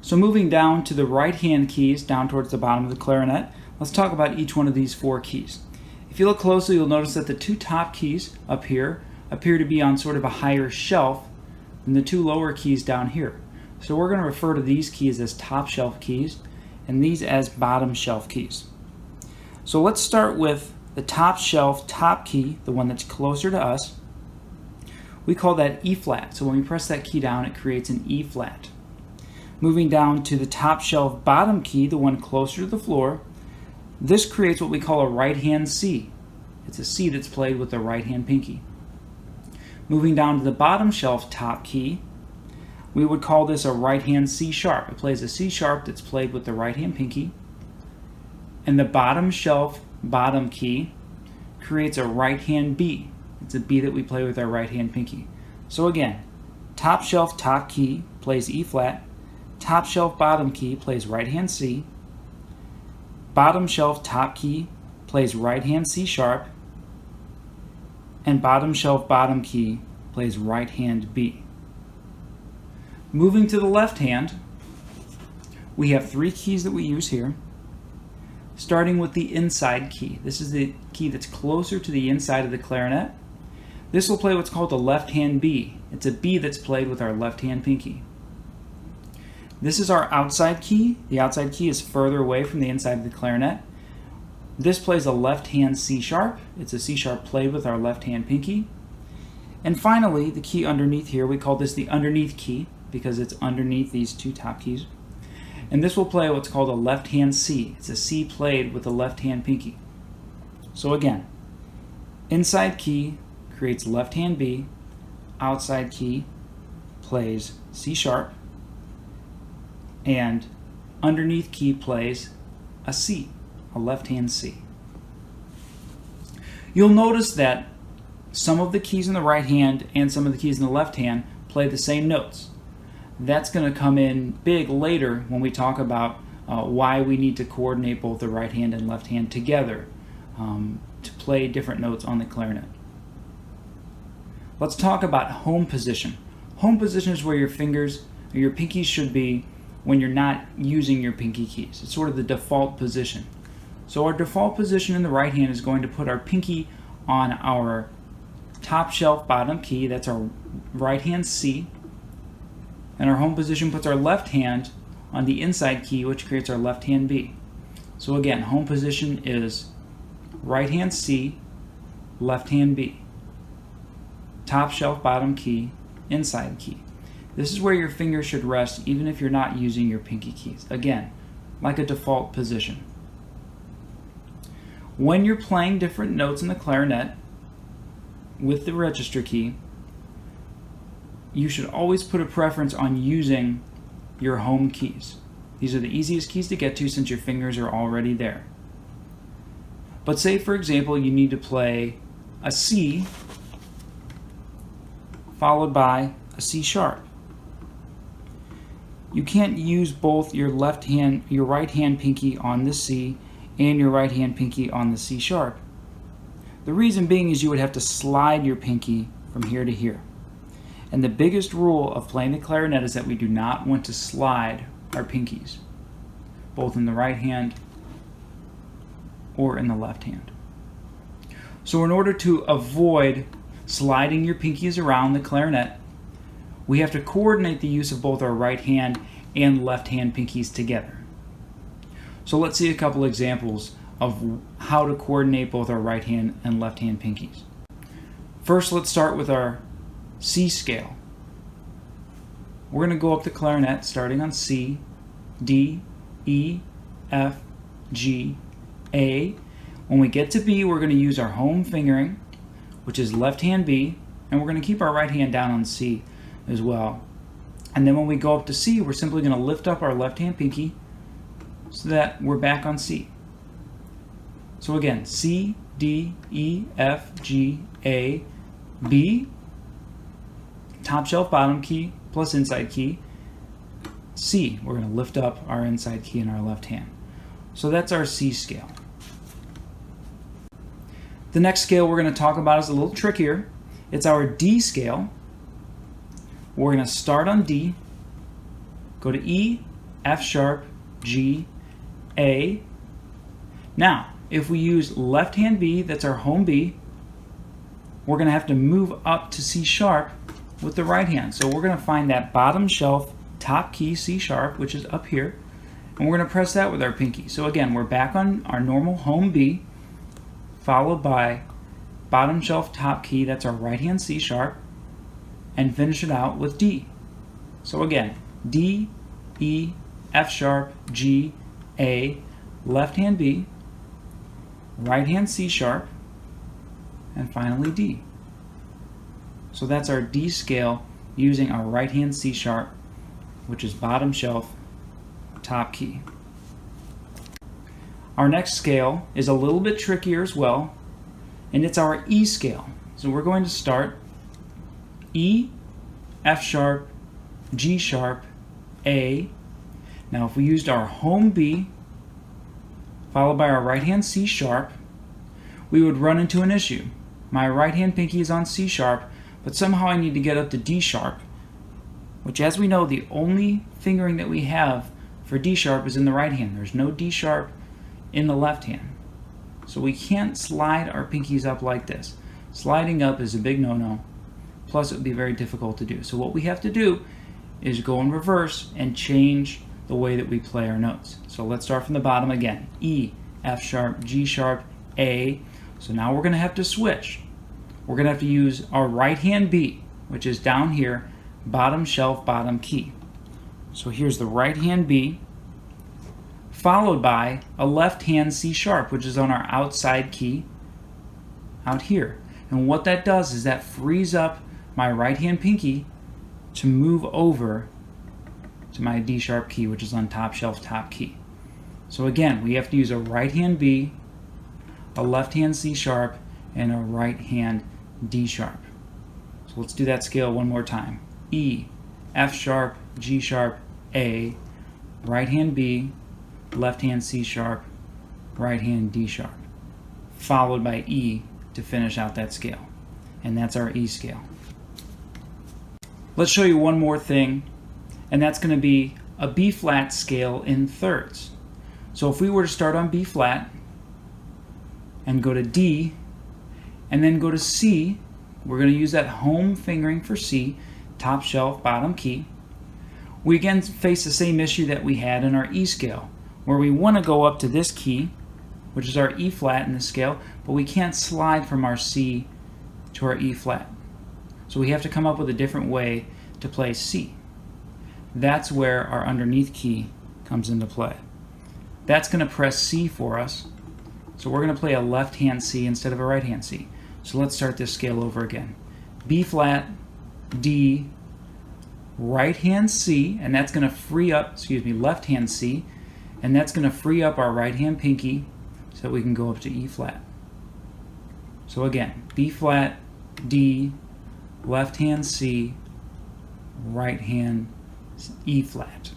So moving down to the right hand keys, down towards the bottom of the clarinet, let's talk about each one of these 4 keys. If you look closely, you'll notice that the 2 top keys up here appear to be on sort of a higher shelf than the 2 lower keys down here. So we're going to refer to these keys as top shelf keys and these as bottom shelf keys. So let's start with the top shelf top key, the one that's closer to us. We call that E flat. So when we press that key down, it creates an E flat. Moving down to the top shelf bottom key, the one closer to the floor, this creates what we call a right hand C. It's a C that's played with the right hand pinky. Moving down to the bottom shelf top key, we would call this a right hand C sharp. It plays a C sharp that's played with the right hand pinky. And the bottom shelf bottom key creates a right hand B. It's a B that we play with our right hand pinky. So again, top shelf top key plays E flat, top shelf bottom key plays right hand C, bottom shelf top key plays right hand C sharp, and bottom shelf bottom key plays right hand B. Moving to the left hand, we have 3 keys that we use here, starting with the inside key. This is the key that's closer to the inside of the clarinet. This will play what's called the left hand B. It's a B that's played with our left hand pinky. This is our outside key. The outside key is further away from the inside of the clarinet. This plays a left hand C sharp. It's a C sharp played with our left hand pinky. And finally, the key underneath here, we call this the underneath key because it's underneath these 2 top keys. And this will play what's called a left hand C. It's a C played with the left hand pinky. So again, inside key creates left hand B, outside key plays C sharp, and underneath key plays a C, a left hand C. You'll notice that some of the keys in the right hand and some of the keys in the left hand play the same notes. That's going to come in big later when we talk about why we need to coordinate both the right hand and left hand together to play different notes on the clarinet. Let's talk about home position. Home position is where your fingers or your pinkies should be when you're not using your pinky keys. It's sort of the default position. So our default position in the right hand is going to put our pinky on our top shelf bottom key. That's our right hand C. And our home position puts our left hand on the inside key, which creates our left hand B. So again, home position is right hand C, left hand B. Top shelf bottom key, inside key. This is where your finger should rest even if you're not using your pinky keys. Again, like a default position. When you're playing different notes in the clarinet with the register key, you should always put a preference on using your home keys. These are the easiest keys to get to since your fingers are already there. But say, for example, you need to play a C followed by a C sharp. You can't use both your right hand pinky on the C and your right hand pinky on the C sharp. The reason being is you would have to slide your pinky from here to here. And the biggest rule of playing the clarinet is that we do not want to slide our pinkies, both in the right hand or in the left hand. So in order to avoid sliding your pinkies around the clarinet, we have to coordinate the use of both our right hand and left hand pinkies together. So let's see a couple examples of how to coordinate both our right hand and left hand pinkies. First, let's start with our C scale. We're going to go up the clarinet starting on C, D, E, F, G, A. When we get to B, we're going to use our home fingering, which is left hand B, and we're going to keep our right hand down on C as well. And then when we go up to C, we're simply going to lift up our left hand pinky so that we're back on C. So again, C, D, E, F, G, A, B, top shelf bottom key plus inside key, C. We're going to lift up our inside key in our left hand. So that's our C scale. The next scale we're going to talk about is a little trickier. It's our D scale. We're going to start on D, go to E, F sharp, G, A. Now, if we use left hand B, that's our home B, we're going to have to move up to C sharp with the right hand. So we're going to find that bottom shelf top key C sharp, which is up here, and we're going to press that with our pinky. So again, we're back on our normal home B, followed by bottom shelf top key, that's our right hand C sharp, and finish it out with D. So again, D, E, F sharp, G, A, left hand B, right hand C sharp, and finally D. So that's our D scale using our right hand C sharp, which is bottom shelf top key. Our next scale is a little bit trickier as well, and it's our E scale. So we're going to start E, F sharp, G sharp, A. Now if we used our home B followed by our right hand C sharp, we would run into an issue. My right hand pinky is on C sharp, but somehow I need to get up to D sharp, which, as we know, the only fingering that we have for D sharp is in the right hand. There's no D sharp in the left hand. So we can't slide our pinkies up like this. Sliding up is a big no-no, plus it would be very difficult to do. So what we have to do is go in reverse and change the way that we play our notes. So let's start from the bottom again. E, F sharp, G sharp, A. So now we're going to have to switch. We're going to have to use our right hand B, which is down here, bottom shelf, bottom key. So here's the right hand B, followed by a left hand C sharp, which is on our outside key out here. And what that does is that frees up my right hand pinky to move over to my D sharp key, which is on top shelf, top key. So again, we have to use a right hand B, a left hand C sharp, and a right hand D sharp. So let's do that scale one more time. E, F sharp, G sharp, A, right hand B, left hand C sharp, right hand D sharp, followed by E to finish out that scale. And that's our E scale. Let's show you one more thing, and that's going to be a B flat scale in thirds. So if we were to start on B flat and go to D and then go to C, we're going to use that home fingering for C, top shelf, bottom key. We again face the same issue that we had in our E scale, where we want to go up to this key, which is our E flat in the scale, but we can't slide from our C to our E flat. So we have to come up with a different way to play C. That's where our underneath key comes into play. That's going to press C for us. So we're going to play a left hand C instead of a right hand C. So let's start this scale over again. B flat, D, right hand C, and that's going to free up, left hand C, and that's going to free up our right hand pinky so that we can go up to E flat. So again, B flat, D, left hand C, right hand E flat.